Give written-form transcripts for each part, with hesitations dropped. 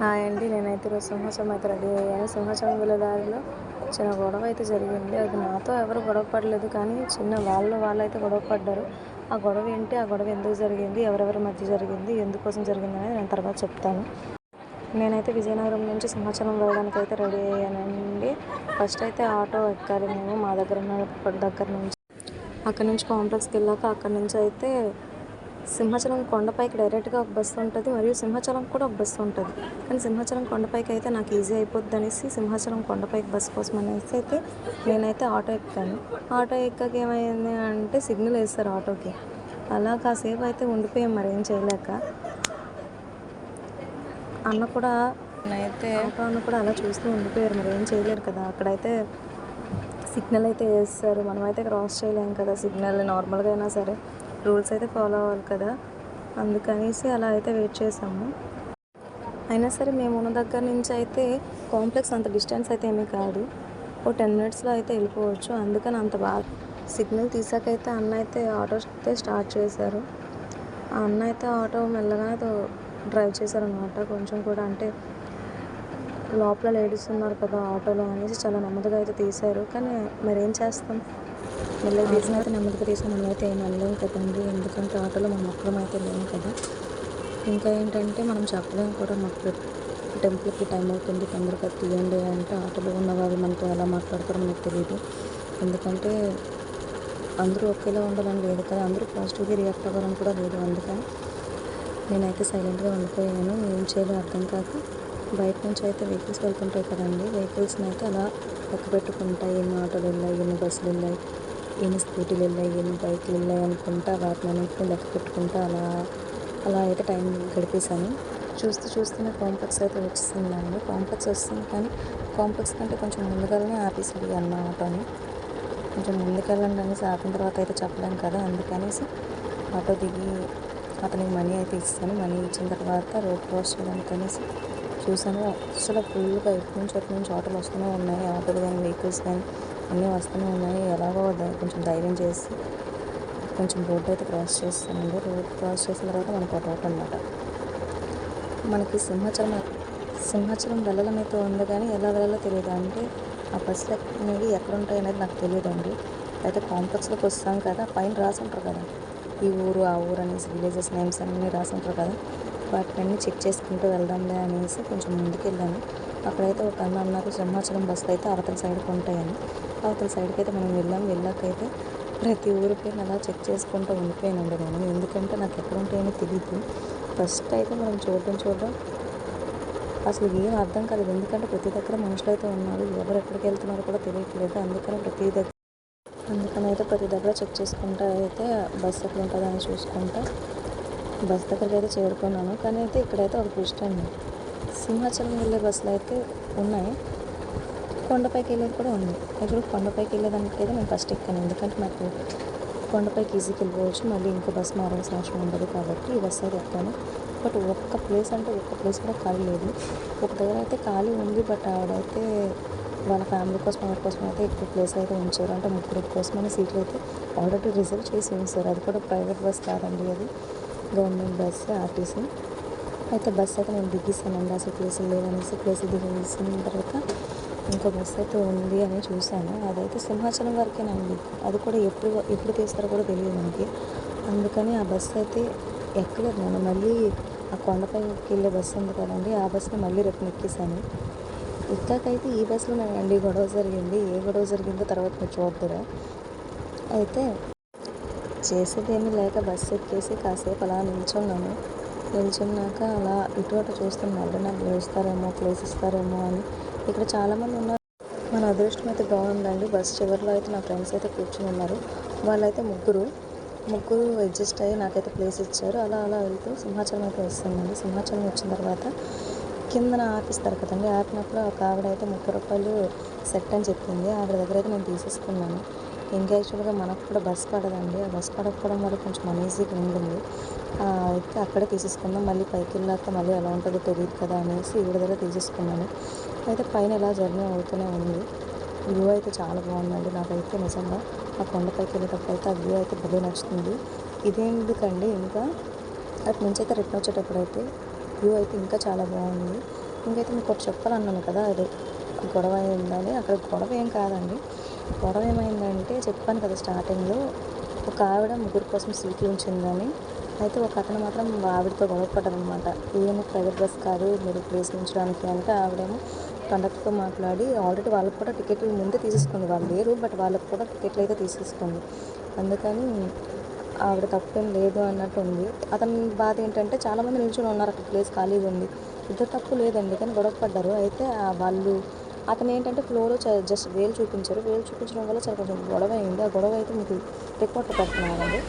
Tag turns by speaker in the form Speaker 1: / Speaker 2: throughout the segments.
Speaker 1: Hi అండి. నేనైతే ఈరోజు సింహాచలం అయితే రెడీ అయ్యాను. సింహాచలం వెళ్ళే దారిలో చిన్న గొడవ అయితే జరిగింది. అది నాతో ఎవరు గొడవ పడలేదు, కానీ వాళ్ళైతే గొడవ పడ్డారు. ఆ గొడవ ఏంటి, ఆ గొడవ ఎందుకు జరిగింది, ఎవరెవరి మధ్య జరిగింది, ఎందుకోసం జరిగింది అనేది నేను తర్వాత చెప్తాను. నేనైతే విజయనగరం నుంచి సింహాచలం వెళ్ళడానికి అయితే రెడీ అయ్యానండి. ఫస్ట్ అయితే ఆటో ఎక్కాలి మేము మా దగ్గర నుంచి. అక్కడి నుంచి కాంప్లెక్స్కి వెళ్ళాక అక్కడి నుంచి అయితే సింహాచలం కొండపైకి డైరెక్ట్గా ఒక బస్సు ఉంటుంది, మరియు సింహాచలం కూడా ఒక బస్సు ఉంటుంది. కానీ సింహాచలం కొండపైకి అయితే నాకు ఈజీ అయిపోద్ది అనేసి సింహాచలం కొండపైకి బస్సు కోసం అనేసి అయితే నేనైతే ఆటో ఎక్కాను. ఆటో ఎక్కాక ఏమైంది అంటే సిగ్నల్ వేస్తారు ఆటోకి. అలా కాసేపు అయితే ఉండిపోయాం, మరి ఏం చేయలేక. అన్న కూడా ఆటో అన్న కూడా అలా చూస్తూ ఉండిపోయారు, మరి ఏం చేయలేరు కదా. అక్కడైతే సిగ్నల్ అయితే వేస్తారు, మనమైతే క్రాస్ చేయలేము కదా సిగ్నల్. నార్మల్గా అయినా సరే రూల్స్ అయితే ఫాలో అవ్వాలి కదా, అందుకనేసి అలా అయితే వెయిట్ చేసాము. అయినా సరే మేము ఉన్న దగ్గర నుంచి అయితే కాంప్లెక్స్ అంత డిస్టెన్స్ అయితే ఏమీ కాదు, ఓ 10 మినిట్స్లో అయితే వెళ్ళిపోవచ్చు. అందుకని అంత బాగా సిగ్నల్ తీసాకైతే అన్న అయితే ఆటో అయితే స్టార్ట్ చేశారు. ఆ అన్న అయితే ఆటో మెల్లగా డ్రైవ్ చేశారనమాట. కొంచెం కూడా అంటే లోపల లేడీస్ ఉన్నారు కదా ఆటోలో అనేసి చాలా నెమ్మదిగా అయితే తీశారు. కానీ మరి ఏం చేస్తాం, మెల్లగా తీసిన అయితే నెమ్మదిగా తీసాం. మనం అయితే ఏం అనలేము కదండి, ఎందుకంటే ఆటోలో మనం ఒక్కరం అయితే లేము కదా. ఇంకా ఏంటంటే మనం చెప్పలేము కూడా, మాకు టెంపుల్కి టైం అవుతుంది తొందరగా తీయండి అంటే ఆటోలో ఉన్న వాళ్ళు మనతో ఎలా మాట్లాడతారో మనకు తెలియదు. ఎందుకంటే అందరూ ఒకేలా ఉండాలని లేదు కదా, అందరూ పాజిటివ్గా రియాక్ట్ అవ్వాలని కూడా లేదు. అందుకని నేనైతే సైలెంట్గా ఉండిపోయాను. ఏం చేయాలో అర్థం కాక బయట నుంచి అయితే వెహికల్స్ వెళ్తుంటాయి కదండి, వెహికల్స్ని అయితే అలా లెక్క పెట్టుకుంటాయి. ఎన్ని ఆటోలు వెళ్ళాయి, ఎన్ని బస్సులు వెళ్ళాయి, ఎన్ని స్కూటీలు వెళ్ళాయి, ఎన్ని బైకులు వెళ్ళాయి అనుకుంటా వాటిని అన్నింటినీ లెక్క పెట్టుకుంటా అలా అయితే టైం గడిపేశాను. చూస్తూనే కాంప్లెక్స్ అయితే వచ్చేసిందండి. కాంప్లెక్స్ వస్తుంది, కానీ కాంప్లెక్స్ కంటే కొంచెం ముందుగానే ఆపేసింది అన్న ఆటోని. కొంచెం ముందుకెళ్ళండి అనేసి ఆపిన తర్వాత అయితే చెప్పలేము కదా, అందుకనేసి ఆటో దిగి అతనికి మనీ అయితే ఇస్తాను. మనీ ఇచ్చిన తర్వాత రోడ్ క్రాస్ చేయడానికి అనేసి చూసాను. అసలు ఫుల్గా అటు నుంచి ఆటోలు వస్తూనే ఉన్నాయి, ఆటోలు కానీ వెహికల్స్ కానీ అన్నీ వస్తూనే ఉన్నాయి. ఎలాగో కొంచెం ధైర్యం చేసి కొంచెం రోడ్ అయితే క్రాస్ చేస్తానండి. రోడ్ క్రాస్ చేసిన తర్వాత మనకు ఒక రోడ్ అనమాట. మనకి సింహాచలం వెళ్ళాలని అయితే ఉంది, కానీ ఎలా వెళ్ళాలో తెలియదు. అంటే ఆ బస్సులు అనేవి ఎక్కడ ఉంటాయి అనేది నాకు తెలియదండి. అయితే కాంప్లెక్స్లోకి వస్తాం కదా, పైన రాసి ఉంటారు కదా ఈ ఊరు ఆ ఊరు అనేసి, విలేజెస్ నేమ్స్ అన్నీ రాసి ఉంటారు కదా, వాటిని చెక్ చేసుకుంటూ వెళ్దాంలే అనేసి కొంచెం ముందుకు వెళ్ళాను. అక్కడైతే ఒక అన్న అన్నారు సింహాచలం బస్సులు అయితే అవతల సైడ్కి ఉంటాయని. అవతల సైడ్కి అయితే మనం వెళ్ళాకైతే ప్రతి ఊరి పేరు అలా చెక్ చేసుకుంటూ ఉండిపోయానండి నేను. ఎందుకంటే నాకు ఎక్కడ ఉంటాయని తెలియదు. ఫస్ట్ అయితే మనం చూడడం అసలు ఏం అర్థం కాలేదు, ఎందుకంటే ప్రతి దగ్గర మనుషులు అయితే ఉన్నారు, ఎవరు ఎక్కడికి వెళ్తున్నారో కూడా తెలియట్లేదు. అందుకని అయితే ప్రతి దగ్గర చెక్ చేసుకుంటా అయితే బస్సు ఎక్కడ ఉంటుందని చూసుకుంటా బస్ దగ్గరికి అయితే చేరుకున్నాను. కానీ అయితే ఇక్కడైతే ఒక ట్విస్ట్ అండి, సింహాచలం వెళ్ళే బస్సులు అయితే ఉన్నాయి, కొండపైకి వెళ్ళేది కూడా ఉంది. ఇప్పుడు కొండపైకి వెళ్ళేదానికి అయితే నేను ఫస్ట్ ఎక్కాను, ఎందుకంటే నాకు కొండపైకి ఈజీకి వెళ్ళిపోవచ్చు, మళ్ళీ ఇంకో బస్సు మారాల్సిన అవసరం ఉండదు కాబట్టి ఈ బస్సు అయితే ఎక్కాను. బట్ ఒక్క ప్లేస్ కూడా ఖాళీ లేదు. ఒక దగ్గర అయితే ఖాళీ ఉంది, బట్ ఆవిడైతే వాళ్ళ ఫ్యామిలీ కోసం ఎవరి కోసం అయితే ఎక్కువ ప్లేస్ అయితే ఉంచారు. అంటే ముగ్గురు కోసమైన సీట్లు అయితే ఆల్రెడీ రిజర్వ్ చేసి ఉంచారు. అది కూడా ప్రైవేట్ బస్ కాదండి, అది గవర్నమెంట్ బస్సు, ఆర్టీసీ. అయితే బస్సు అయితే నేను దిగేసానండి, అసలు ప్లేసులు లేవనేసి ప్లేసులు దిగేసిన తర్వాత ఇంకో బస్సు అయితే ఉంది అని చూశాను. అదైతే సింహాచలం వరకేనండి, అది కూడా ఎప్పుడు తీస్తారో కూడా తెలియదు మనకి. అందుకని ఆ బస్సు అయితే ఎక్కలేదు నేను. మళ్ళీ ఆ కొండపైకి వెళ్ళే బస్సు ఉంది కదండి, ఆ బస్సుని మళ్ళీ రిటర్న్ ఎక్కేసాను. ఎక్కాకైతే ఈ బస్సులోనండి గొడవ జరిగింది. ఏ గొడవ జరిగిందో తర్వాత మీరు చూద్దురా. అయితే చేసేదేమీ లేక బస్సు ఎక్కేసి కాసేపు అలా నిల్చున్నాక అలా ఇటు అటు చూస్తున్నాను, ఎవరైనా ప్లేస్ ఇస్తారేమో అని. ఇక్కడ చాలామంది ఉన్నారు. మన అదృష్టం అయితే బాగుందండి, బస్ చివరిలో అయితే నా ఫ్రెండ్స్ అయితే కూర్చుని ఉన్నారు. వాళ్ళైతే ముగ్గురు అడ్జస్ట్ అయ్యి నాకైతే ప్లేస్ ఇచ్చారు. అలా వెళ్తూ సింహాచలం అయితే వస్తుందండి. సింహాచలం వచ్చిన తర్వాత కిందన ఆపిస్తారు కదండి, ఆపినప్పుడు ఒక ఆవిడ అయితే 30 రూపాయలు సెట్ అని చెప్పింది. ఆవిడ దగ్గర అయితే నేను తీసేసుకున్నాను. ఇంకా యాక్చువల్గా మనకు కూడా బస్ పడదండి, ఆ బస్ పడకపోవడం వల్ల కొంచెం అనీజీగా ఉండింది. అయితే అక్కడే తీసేసుకున్నాం. మళ్ళీ పైకి వెళ్ళాక మళ్ళీ ఎలా ఉంటుందో తెలియదు కదా అనేసి ఈవిడ దగ్గర తీసేసుకున్నాను. అయితే పైన ఎలా జర్నీ అవుతూనే ఉంది. వ్యూ అయితే చాలా బాగుందండి, నాకైతే నిజంగా ఆ కొండపైకి వెళ్ళేటప్పుడు అయితే ఆ వ్యూ అయితే భలే నచ్చుతుంది. ఇదేందుకండి ఇంకా అటు నుంచి అయితే రిటర్న్ వచ్చేటప్పుడు అయితే వ్యూ అయితే ఇంకా చాలా బాగుంది. ఇంకైతే మీకు ఒకటి చెప్పాలన్నాను కదా, అది గొడవ అయిందని. అక్కడ గొడవ ఏం కాదండి. గొడవ ఏమైందంటే చెప్పాను కదా స్టార్టింగ్లో, ఒక ఆవిడ ముగ్గురు కోసం సీట్లు ఉంచిందని. అయితే ఒక అతను మాత్రం ఆవిడతో గొడవ పడ్డారనమాట. ఏమి ప్రైవేట్ బస్ కాదు మీరు ప్లేస్ ఉంచడానికి అంటే, ఆవిడేమో కండక్టర్తో మాట్లాడి ఆల్రెడీ వాళ్ళకి కూడా టికెట్లు ముందే తీసేసుకుంది. వాళ్ళు లేరు, బట్ వాళ్ళకి కూడా టికెట్లు అయితే తీసేసుకుంది. అందుకని ఆవిడ తప్పేం లేదు అన్నట్టు ఉంది. అతని బాధ ఏంటంటే చాలామంది నిల్చొని ఉన్నారు, అక్కడ ప్లేస్ ఖాళీగా ఉంది, ఇద్దరు తప్పు లేదండి, కానీ గొడవ పడ్డారు. అయితే వాళ్ళు అతను ఏంటంటే ఫ్లోలో జస్ట్ వేలు చూపించారు. వేలు చూపించడం వల్ల చాలా కొంచెం గొడవ అయింది. ఆ గొడవ అయితే మీకు రిపోర్ట్ పెడుతున్నానండి.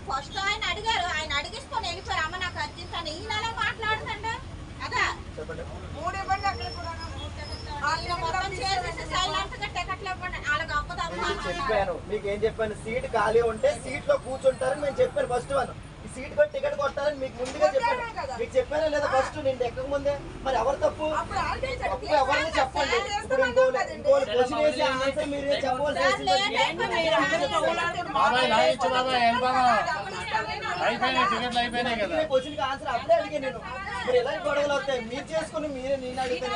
Speaker 2: ఫస్ట్ ఆయన అడిగారు, ఆయన అడిగిసుకొని వెళ్ళిపోయారు. అమ్మ నాకు అర్జెంట్ అని ఈయన మాట్లాడుతుండే అదా
Speaker 3: చెప్పాను మీకు ఏం చెప్పాను, సీట్ ఖాళీ ఉంటే సీట్ లో కూర్చుంటారని నేను చెప్పాను. ఫస్ట్ వన్ ఈ సీట్ కూడా టికెట్ కొట్టాలని మీకు ముందుగా చెప్పాను. మీకు చెప్పానా లేదా? ఫస్ట్ నేను ఎక్కక ముందే మరి ఎవరు తప్పు తప్పు ఎవరిని చెప్పండి. ఇప్పుడు ఇంకోళ్ళు క్వశ్చన్ వేసి ఆన్సర్ మీరే చెప్పవలసి క్వశ్చన్ కి ఆన్సర్ అప్పుడే అడిగాను నేను. మీరు ఎలా గొడవలు అవుతాయి మీరు చేసుకుని మీరే నేను అడుగుతాను.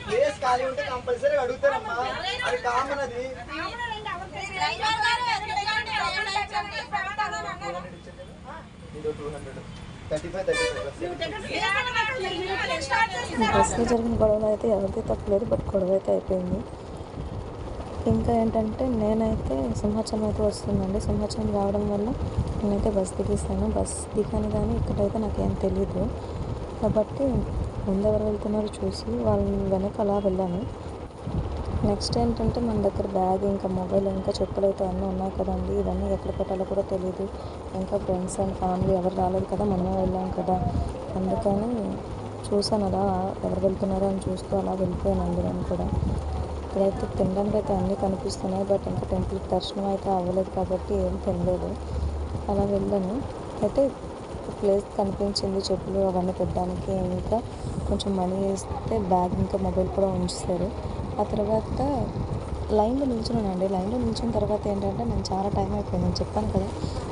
Speaker 3: ప్లేస్ ఖాళీ ఉంటే కంపల్సరీ అడుగుతారమ్మా, అది కామన్. అది
Speaker 1: బస్సులో జరిగిన గొడవలు అయితే ఎవరిది తప్పలేదు, బట్ గొడవ అయితే అయిపోయింది. ఇంకా ఏంటంటే నేనైతే సింహాచలం అయితే వస్తుందండి. సింహాచలం రావడం వల్ల నేనైతే బస్ దిగేసాను. బస్ దిగాను కానీ ఇక్కడైతే నాకేం తెలీదు కాబట్టి ముందు ఎవరు వెళ్తున్నారో చూసి వాళ్ళ వెనక అలా వెళ్ళాను. నెక్స్ట్ ఏంటంటే మన దగ్గర బ్యాగ్, ఇంకా మొబైల్, ఇంకా చెప్పులు అయితే అన్నీ ఉన్నాయి కదండి. ఇవన్నీ ఎక్కడ పెట్టాలో కూడా తెలియదు. ఇంకా ఫ్రెండ్స్ అండ్ ఫ్యామిలీ ఎవరు రాలేదు కదా, మనమే వెళ్ళాం కదా, అందుకని చూసాను అలా ఎవరు వెళ్తున్నారో అని చూస్తూ అలా వెళ్ళిపోయానండి నేను కూడా. ఇక్కడైతే తినడానికి అయితే అన్నీ కనిపిస్తున్నాయి, బట్ ఇంకా టెంపుల్ దర్శనం అయితే అవ్వలేదు కాబట్టి ఏం తినలేదు. అలా వెళ్ళాను. అయితే ప్లేస్ కనిపించింది చెప్పులు అవన్నీ పెట్టడానికి. ఇంకా కొంచెం మనీ వేస్తే బ్యాగ్ ఇంకా మొబైల్ కూడా ఉంచుతారు. ఆ తర్వాత లైన్లో నిల్చున్నానండి. లైన్లో నిల్చున్న తర్వాత ఏంటంటే నేను చాలా టైం అయిపోయింది. నేను చెప్పాను కదా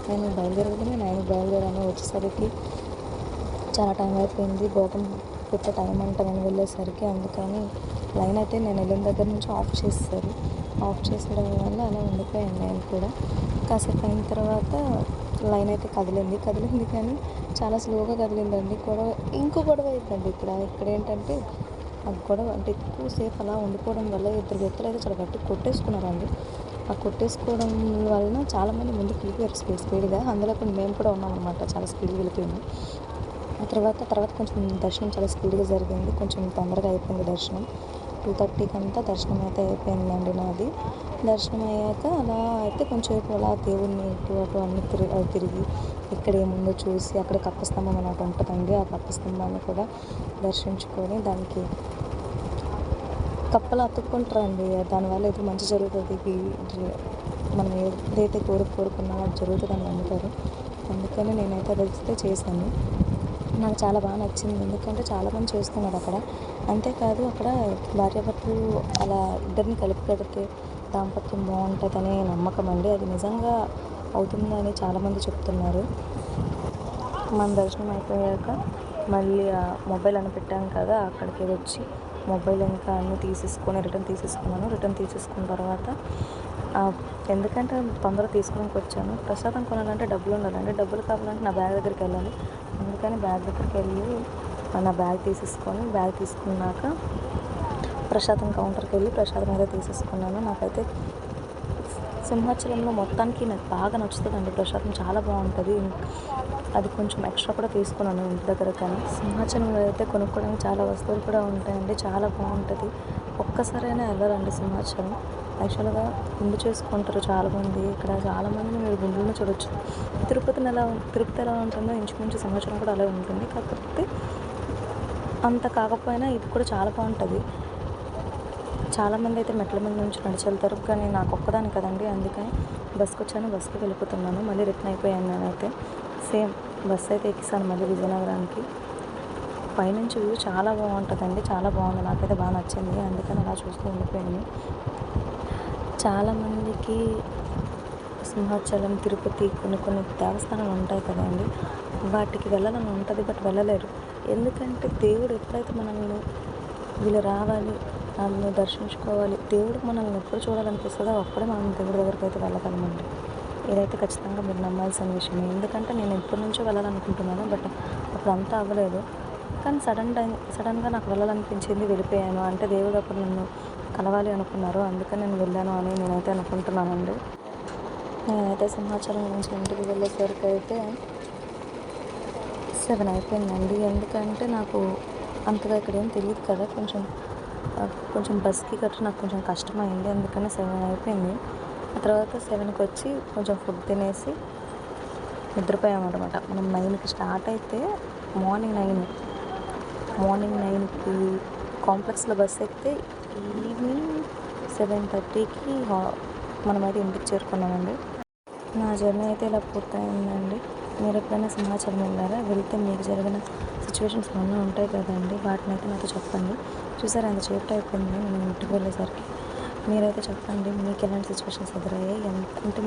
Speaker 1: నేను బయలుదేరగానే 9కి బయలుదేరాను. వచ్చేసరికి చాలా టైం అయిపోయింది. భోగం పెట్టే టైం అంట నేను వెళ్ళేసరికి. అందుకని లైన్ అయితే నేను వెళ్ళిన దగ్గర నుంచి ఆఫ్ చేస్తారు. ఆఫ్ చేసడం వల్ల అలా ఉండిపోయాను నేను కూడా. కాసేపు అయిన తర్వాత లైన్ అయితే కదిలింది కానీ చాలా స్లోగా కదిలిందండి. ఇంకో గొడవ అయిందండి ఇక్కడ ఏంటంటే ఆ గొడవ అంటే ఎక్కువసేపు అలా ఉండిపోవడం వల్ల ఇద్దరు వ్యక్తులు అయితే చాలా గట్టి కొట్టేసుకున్నారండి. ఆ కొట్టేసుకోవడం వలన చాలామంది ముందుకు వెళ్ళిపోయారు స్పీడ్గా. అందులో కొన్ని మేము కూడా ఉన్నాం అనమాట, చాలా స్పీడ్గా వెళ్ళిపోయాము. ఆ తర్వాత కొంచెం దర్శనం చాలా స్పీడ్గా జరిగింది. కొంచెం తొందరగా అయిపోయింది దర్శనం. 2:30కి అంతా దర్శనం అయితే అయిపోయిందండి నాది. దర్శనం అయ్యాక అలా అయితే కొంచెంసేపు అలా దేవుడిని ఇటు అటు అన్ని తిరిగి ఇక్కడ ఏముందో చూసి, అక్కడ కప్పస్తంభం అని ఒకటి ఉంటుందండి, ఆ కప్పస్తంభాన్ని కూడా దర్శించుకొని దానికి కప్పలు అతుక్కుంటారండి. దానివల్ల ఏదో మంచి జరుగుతుంది, మనం ఏదైతే కోరుకున్నామో అది జరుగుతుందని నమ్ముతారు. అందుకని నేనైతే అదైతే చేశాను. నాకు చాలా బాగా నచ్చింది. ఎందుకంటే చాలామంది చేస్తున్నారు అక్కడ. అంతేకాదు అక్కడ భార్యాభర్తలు అలా ఇద్దరిని కలిపి కడితే దాంపత్యం బాగుంటుందనే నమ్మకం అండి. అది నిజంగా అవుతుందని చాలామంది చెప్తున్నారు. మన దర్శనం అయిపోయాక మళ్ళీ మొబైల్ అని పెట్టాం కదా, అక్కడికి వచ్చి మొబైల్ ఇంకా అన్నీ రిటర్న్ తీసేసుకున్న తర్వాత ఎందుకంటే తొందరగా తీసుకోవడానికి వచ్చాను. ప్రసాదం కొనాలంటే డబ్బులు ఉండాలండి. డబ్బులు కావాలంటే నా బ్యాగ్ దగ్గరికి వెళ్ళాలి. అందుకని బ్యాగ్ దగ్గరికి వెళ్ళి నా బ్యాగ్ తీసుకున్నాక ప్రసాదం కౌంటర్కి వెళ్ళి ప్రసాదం అయితే తీసేసుకున్నాను. నాకైతే సింహాచలంలో మొత్తానికి నాకు బాగా నచ్చుతుందండి. ప్రసాదం చాలా బాగుంటుంది. అది కొంచెం ఎక్స్ట్రా కూడా తీసుకున్నాను ఇంటి దగ్గర. కానీ సింహాచలంలో అయితే కొనుక్కోవడానికి చాలా వస్తువులు కూడా ఉంటాయండి. చాలా బాగుంటుంది. ఒక్కసారైనా వెళ్ళాలండి సింహాచలం. యాక్చువల్గా గుండు చేసుకుంటారు చాలామంది. ఇక్కడ చాలామంది మీరు గుండులను చూడొచ్చు. తిరుపతి ఎలా ఉంటుందో ఇంచుమించు సింహాచలం కూడా అలాగే ఉంటుంది. కాకపోతే అంత కాకపోయినా ఇది కూడా చాలా బాగుంటుంది. చాలామంది అయితే మెట్ల మీద నుంచి నడిచి వెళ్తారు. కానీ నాకు ఒక్కదాని కదండి, అందుకని బస్కి వచ్చాను. బస్కి వెళ్ళిపోతున్నాను. మళ్ళీ రిటర్న్ అయిపోయాను. నేనైతే సేమ్ బస్సు అయితే ఎక్కిస్తాను మళ్ళీ విజయనగరానికి. పైనుంచి వ్యూ చాలా బాగుంటుందండి. చాలా బాగుంది. నాకైతే బాగా నచ్చింది. అందుకని అలా చూస్తూ ఉండిపోయాను. చాలామందికి సింహాచలం, తిరుపతి కొన్ని దేవస్థానాలు ఉంటాయి కదండి, వాటికి వెళ్ళాలని ఉంటుంది. బట్ వెళ్ళలేరు. ఎందుకంటే దేవుడు ఎప్పుడైతే మనల్ని వీళ్ళు రావాలి, నన్ను దర్శించుకోవాలి, దేవుడికి మనల్ని ఎప్పుడు చూడాలనిపిస్తుందో అప్పుడే మనం దేవుడి దగ్గరికి అయితే వెళ్ళగలమండి. ఇదైతే ఖచ్చితంగా మీరు నమ్మాల్సిన విషయం. ఎందుకంటే నేను ఎప్పటి నుంచో వెళ్ళాలనుకుంటున్నాను. బట్ అప్పుడు అంతా అవ్వలేదు. కానీ సడన్గా నాకు వెళ్ళాలనిపించింది, వెళ్ళిపోయాను. అంటే దేవుడు అప్పుడు నన్ను కలవాలి అనుకున్నారు. అందుకని నేను వెళ్ళాను అని నేనైతే అనుకుంటున్నానండి. నేనైతే సింహాచలం నుంచి ఇంటికి వెళ్ళేసరికి అయితే 7 అయిపోయిందండి. ఎందుకంటే నాకు అంతగా ఇక్కడ ఏం తెలియదు కదా, కొంచెం బస్కి గట్రా నాకు కొంచెం కష్టమైంది. అందుకని 7 అయిపోయింది. ఆ తర్వాత 7కి వచ్చి కొంచెం ఫుడ్ తినేసి నిద్రపోయామన్నమాట. మనం 9కి స్టార్ట్ అయితే మార్నింగ్ 9కి కాంప్లెక్స్లో బస్ ఎక్కితే ఈవినింగ్ 7:30కి మనమైతే ఇంటికి చేరుకున్నామండి. నా జర్నీ అయితే ఇలా పూర్తయిందండి. మీరు ఎప్పుడైనా సింహాచలం వెళ్ళారా? వెళ్తే మీకు జరిగిన సిచ్యువేషన్స్ ఏమన్నా ఉంటాయి కదండి, వాటిని అయితే నాతో చెప్పండి. చూసారా ఎంత చేపట్ అయిపోయింది నేను ఇంటికి వెళ్ళేసరికి. మీరైతే చెప్పండి మీకు ఎలాంటి సిచ్యువేషన్స్ ఎదురయ్యాయి, అంటే